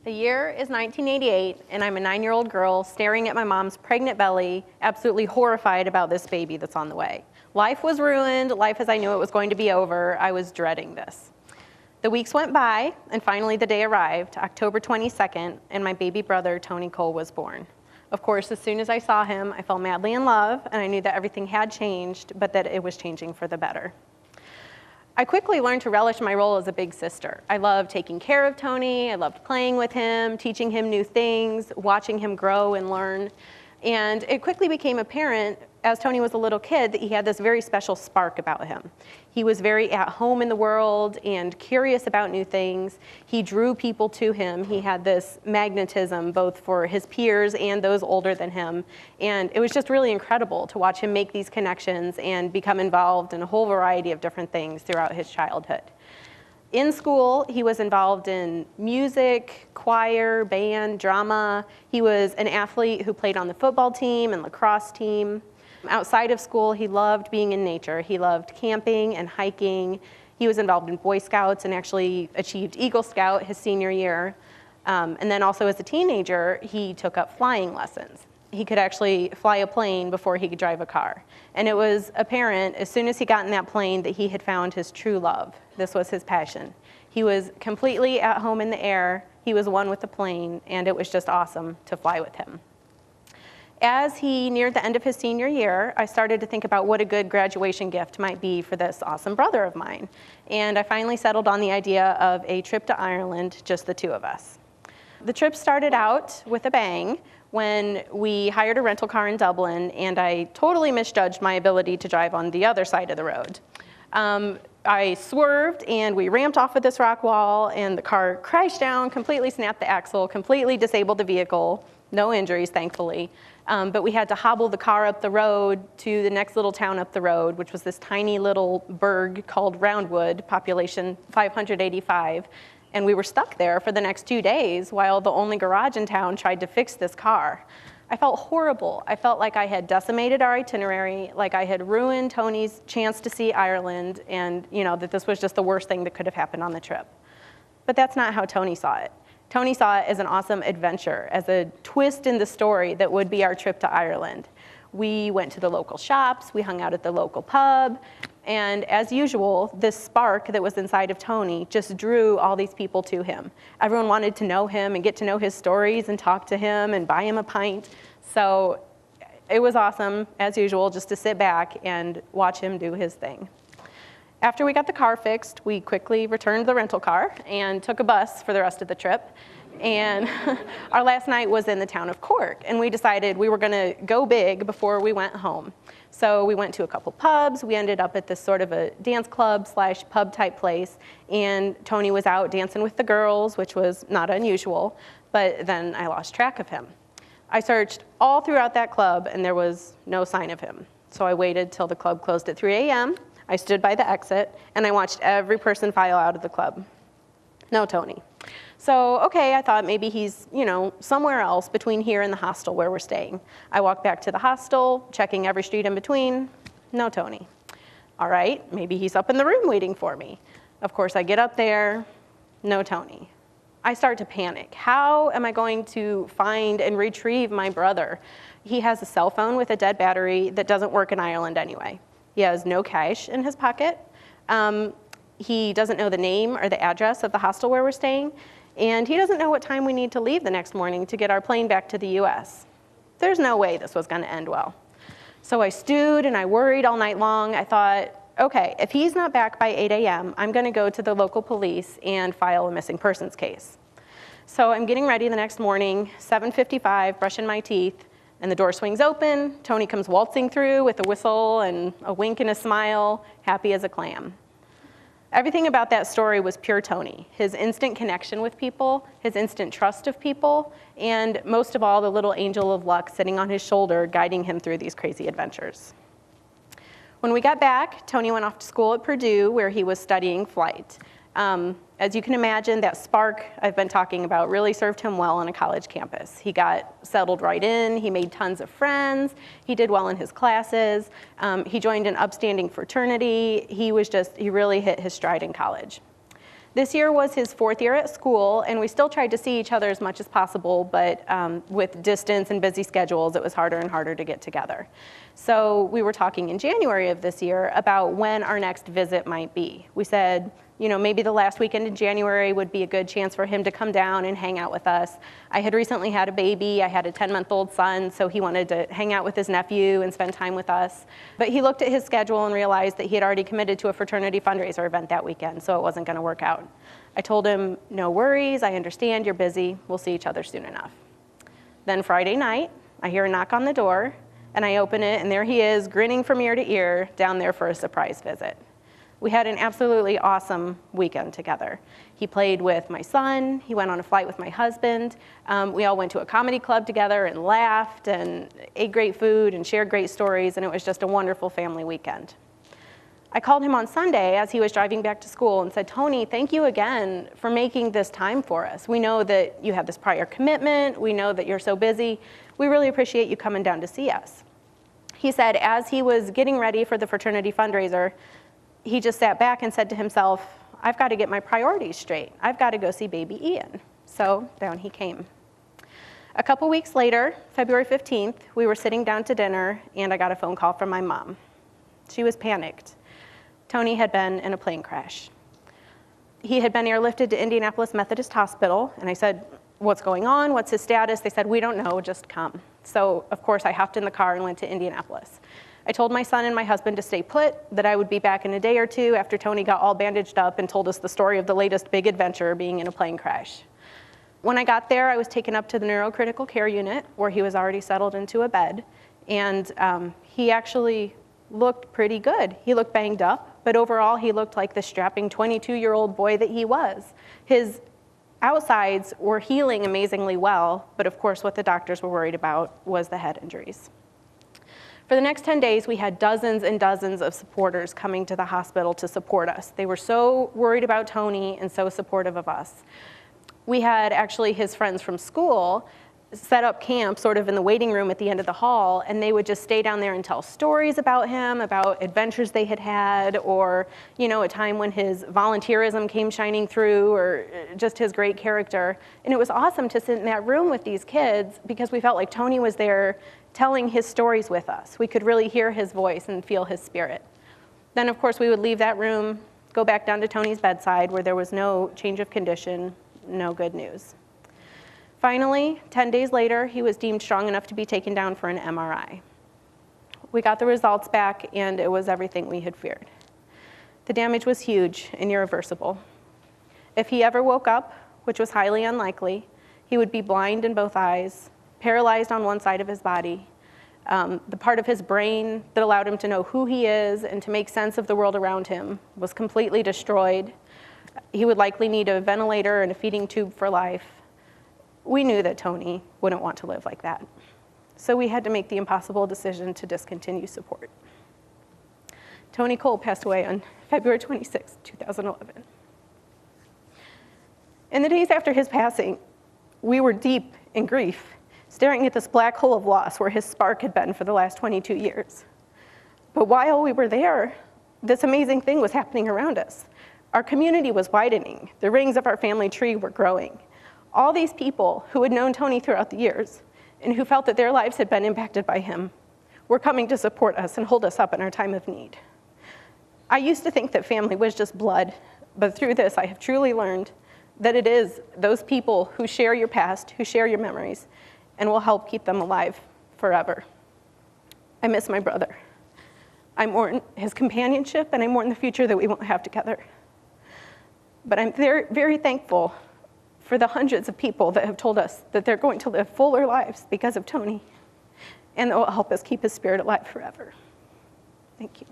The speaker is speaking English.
The year is 1988, and I'm a 9-year-old girl staring at my mom's pregnant belly, absolutely horrified about this baby that's on the way. Life was ruined, life as I knew it was going to be over. I was dreading this. The weeks went by, and finally the day arrived, October 22nd, and my baby brother, Tony Cole, was born. Of course, as soon as I saw him, I fell madly in love, and I knew that everything had changed, but that it was changing for the better. I quickly learned to relish my role as a big sister. I loved taking care of Tony, I loved playing with him, teaching him new things, watching him grow and learn. And it quickly became apparent, as Tony was a little kid, that he had this very special spark about him. He was very at home in the world and curious about new things. He drew people to him. He had this magnetism both for his peers and those older than him. And it was just really incredible to watch him make these connections and become involved in a whole variety of different things throughout his childhood. In school, he was involved in music, choir, band, drama. He was an athlete who played on the football team and lacrosse team. Outside of school, he loved being in nature. He loved camping and hiking. He was involved in Boy Scouts and actually achieved Eagle Scout his senior year. And then also as a teenager, he took up flying lessons. He could actually fly a plane before he could drive a car. And it was apparent as soon as he got in that plane that he had found his true love. This was his passion. He was completely at home in the air. He was one with the plane, and it was just awesome to fly with him. As he neared the end of his senior year, I started to think about what a good graduation gift might be for this awesome brother of mine. And I finally settled on the idea of a trip to Ireland, just the two of us. The trip started out with a bang when we hired a rental car in Dublin, and I totally misjudged my ability to drive on the other side of the road. I swerved, and we ramped off of this rock wall, and the car crashed down, completely snapped the axle, completely disabled the vehicle. No injuries, thankfully. But we had to hobble the car up the road to the next little town up the road, which was this tiny little burg called Roundwood, population 585. And we were stuck there for the next 2 days while the only garage in town tried to fix this car. I felt horrible. I felt like I had decimated our itinerary, like I had ruined Tony's chance to see Ireland, and that this was just the worst thing that could have happened on the trip. But that's not how Tony saw it. Tony saw it as an awesome adventure, as a twist in the story that would be our trip to Ireland. We went to the local shops, we hung out at the local pub, and as usual, this spark that was inside of Tony just drew all these people to him. Everyone wanted to know him and get to know his stories and talk to him and buy him a pint. So it was awesome, as usual, just to sit back and watch him do his thing. After we got the car fixed, we quickly returned the rental car and took a bus for the rest of the trip. And our last night was in the town of Cork, and we decided we were going to go big before we went home. So we went to a couple pubs. We ended up at this sort of a dance club / pub type place, and Tony was out dancing with the girls, which was not unusual, but then I lost track of him. I searched all throughout that club, and there was no sign of him. So I waited till the club closed at 3 a.m., I stood by the exit, and I watched every person file out of the club. No Tony. So, okay, I thought maybe he's, somewhere else between here and the hostel where we're staying. I walked back to the hostel, checking every street in between. No Tony. All right, maybe he's up in the room waiting for me. Of course, I get up there. No Tony. I start to panic. How am I going to find and retrieve my brother? He has a cell phone with a dead battery that doesn't work in Ireland anyway. He has no cash in his pocket. He doesn't know the name or the address of the hostel where we're staying. And he doesn't know what time we need to leave the next morning to get our plane back to the US. There's no way this was going to end well. So I stewed and I worried all night long. I thought, okay, if he's not back by 8 a.m., I'm going to go to the local police and file a missing persons case. So I'm getting ready the next morning, 7:55, brushing my teeth. And the door swings open. Tony comes waltzing through with a whistle and a wink and a smile, happy as a clam. Everything about that story was pure Tony. His instant connection with people, his instant trust of people, and most of all, the little angel of luck sitting on his shoulder guiding him through these crazy adventures. When we got back, Tony went off to school at Purdue where he was studying flight. As you can imagine, that spark I've been talking about really served him well on a college campus. He got settled right in, he made tons of friends, he did well in his classes, he joined an upstanding fraternity, he really hit his stride in college. This year was his 4th year at school, and we still tried to see each other as much as possible, but with distance and busy schedules, it was harder and harder to get together. So we were talking in January of this year about when our next visit might be. We said, you know, maybe the last weekend in January would be a good chance for him to come down and hang out with us. I had recently had a baby. I had a 10-month-old son, so he wanted to hang out with his nephew and spend time with us. But he looked at his schedule and realized that he had already committed to a fraternity fundraiser event that weekend, so it wasn't going to work out. I told him, no worries, I understand, you're busy. We'll see each other soon enough. Then Friday night, I hear a knock on the door, and I open it, and there he is, grinning from ear to ear, down there for a surprise visit. We had an absolutely awesome weekend together. He played with my son, he went on a flight with my husband, we all went to a comedy club together and laughed and ate great food and shared great stories, and it was just a wonderful family weekend. I called him on Sunday as he was driving back to school and said, Tony, thank you again for making this time for us. We know that you have this prior commitment, we know that you're so busy, we really appreciate you coming down to see us. He said as he was getting ready for the fraternity fundraiser, he just sat back and said to himself, I've got to get my priorities straight. I've got to go see baby Ian. So down he came. A couple weeks later, February 15th, we were sitting down to dinner and I got a phone call from my mom. She was panicked. Tony had been in a plane crash. He had been airlifted to Indianapolis Methodist Hospital, and I said, what's going on? What's his status? They said, we don't know, just come. So of course I hopped in the car and went to Indianapolis. I told my son and my husband to stay put, that I would be back in a day or two after Tony got all bandaged up and told us the story of the latest big adventure, being in a plane crash. When I got there, I was taken up to the neurocritical care unit where he was already settled into a bed, and he actually looked pretty good. He looked banged up, but overall he looked like the strapping 22-year-old boy that he was. His outsides were healing amazingly well, but of course what the doctors were worried about was the head injuries. For the next 10 days, we had dozens and dozens of supporters coming to the hospital to support us. They were so worried about Tony and so supportive of us. We had actually his friends from school set up camp sort of in the waiting room at the end of the hall, and they would just stay down there and tell stories about him, about adventures they had had, or you know, a time when his volunteerism came shining through, or just his great character. And it was awesome to sit in that room with these kids because we felt like Tony was there telling his stories with us. We could really hear his voice and feel his spirit. Then of course we would leave that room, go back down to Tony's bedside where there was no change of condition, no good news. Finally, 10 days later, he was deemed strong enough to be taken down for an MRI. We got the results back and it was everything we had feared. The damage was huge and irreversible. If he ever woke up, which was highly unlikely, he would be blind in both eyes, paralyzed on one side of his body. The part of his brain that allowed him to know who he is and to make sense of the world around him was completely destroyed. He would likely need a ventilator and a feeding tube for life. We knew that Tony wouldn't want to live like that. So we had to make the impossible decision to discontinue support. Tony Cole passed away on February 26, 2011. In the days after his passing, we were deep in grief, staring at this black hole of loss where his spark had been for the last 22 years. But while we were there, this amazing thing was happening around us. Our community was widening. The rings of our family tree were growing. All these people who had known Tony throughout the years and who felt that their lives had been impacted by him were coming to support us and hold us up in our time of need. I used to think that family was just blood, but through this I have truly learned that it is those people who share your past, who share your memories, and will help keep them alive forever. I miss my brother. I mourn his companionship, and I mourn the future that we won't have together. But I'm very, very thankful for the hundreds of people that have told us that they're going to live fuller lives because of Tony, and that will help us keep his spirit alive forever. Thank you.